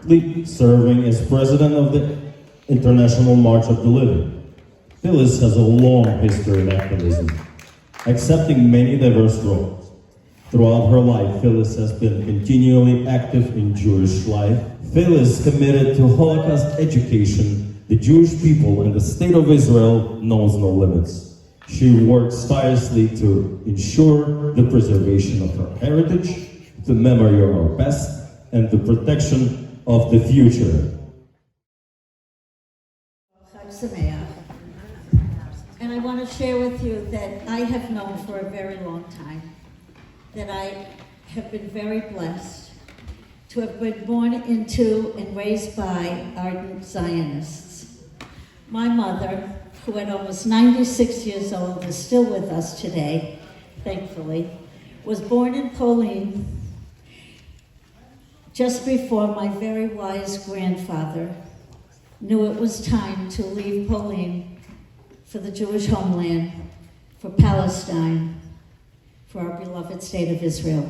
currently serving as president of the International March of the Living. Phyllis has a long history in activism, accepting many diverse roles. Throughout her life, Phyllis has been continually active in Jewish life. Phyllis committed to Holocaust education. The Jewish people and the state of Israel knows no limits. She works tirelessly to ensure the preservation of her heritage, the memory of our past, and the protection of the future. And I want to share with you that I have known for a very long time that I have been very blessed to have been born into and raised by ardent Zionists. My mother, who at almost 96 years old is still with us today, thankfully, was born in Poland just before my very wise grandfather knew it was time to leave Poland for the Jewish homeland, for Palestine, for our beloved state of Israel.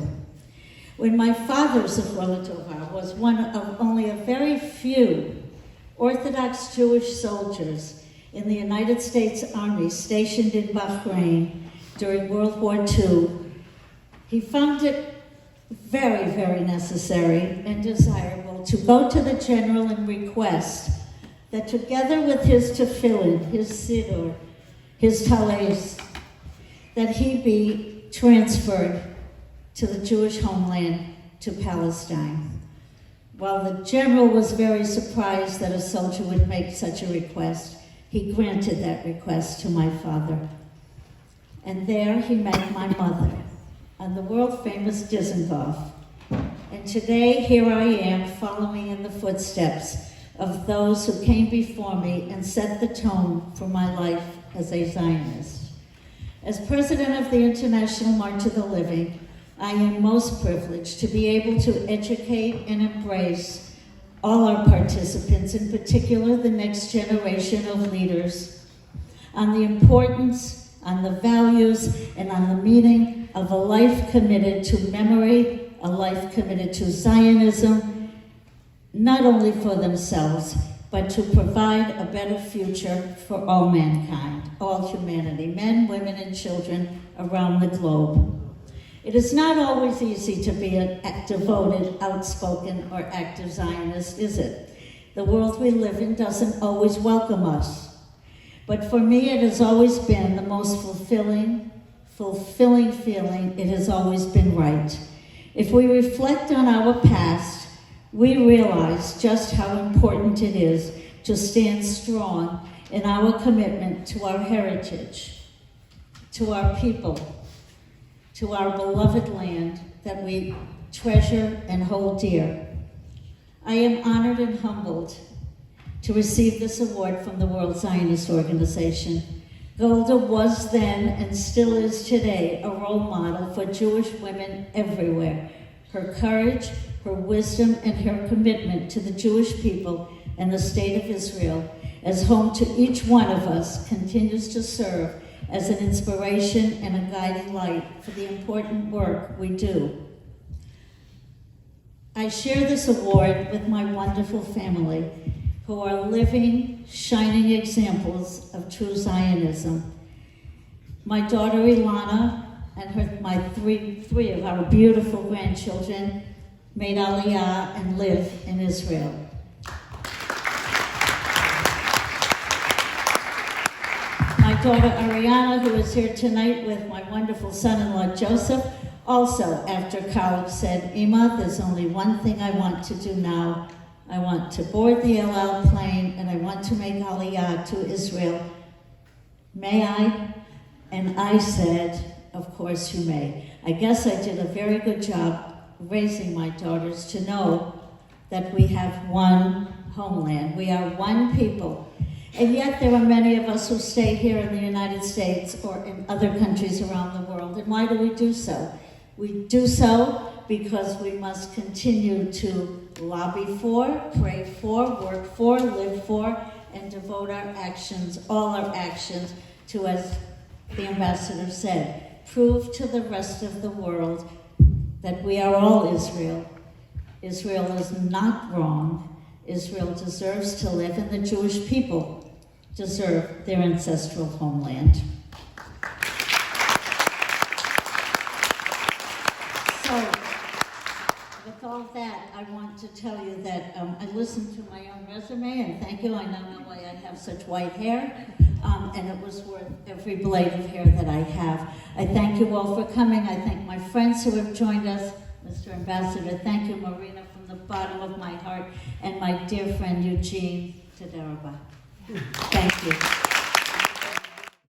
When my father, Zechrono Tova, was one of only a very few Orthodox Jewish soldiers in the United States Army stationed in Bahrain during World War II, he found it very, very necessary and desirable to go to the general and request that together with his tefillin, his siddur, his talis, that he be transferred to the Jewish homeland, to Palestine. While the general was very surprised that a soldier would make such a request, he granted that request to my father. And there he met my mother on the world-famous Dizengoff. And today, here I am, following in the footsteps of those who came before me and set the tone for my life as a Zionist. As president of the International March of the Living, I am most privileged to be able to educate and embrace all our participants, in particular the next generation of leaders, on the importance, on the values, and on the meaning of a life committed to memory, a life committed to Zionism, not only for themselves, but to provide a better future for all mankind, all humanity, men, women, and children around the globe. It is not always easy to be a devoted, outspoken, or active Zionist, is it? The world we live in doesn't always welcome us. But for me, it has always been the most fulfilling feeling. It has always been right. If we reflect on our past, we realize just how important it is to stand strong in our commitment to our heritage, to our people, to our beloved land that we treasure and hold dear. I am honored and humbled to receive this award from the World Zionist Organization. Golda was then and still is today a role model for Jewish women everywhere. Her courage, her wisdom, and her commitment to the Jewish people and the state of Israel as home to each one of us continues to serve as an inspiration and a guiding light for the important work we do. I share this award with my wonderful family, who are living, shining examples of true Zionism. My daughter Ilana and my three of our beautiful grandchildren made Aliyah and live in Israel. My daughter Ariana, who is here tonight with my wonderful son-in-law Joseph, also after college said, "Ima, there's only one thing I want to do now. I want to board the El Al plane and I want to make Aliyah to Israel. May I?" And I said, "Of course you may." I guess I did a very good job raising my daughters to know that we have one homeland. We are one people. And yet there are many of us who stay here in the United States or in other countries around the world. And why do we do so? We do so because we must continue to lobby for, pray for, work for, live for, and devote our actions, all our actions, to, as the ambassador said, prove to the rest of the world that we are all Israel, Israel is not wrong. Israel deserves to live, and the Jewish people deserve their ancestral homeland. So, with all that, I want to tell you that I listened to my own resume, and thank you. I now know why I have such white hair, and it was worth every blade of hair that I have. I thank you all for coming. I thank my friends who have joined us. Mr. Ambassador, thank you, Marina, from the bottom of my heart, and my dear friend Eugene Tadaraba. Thank you.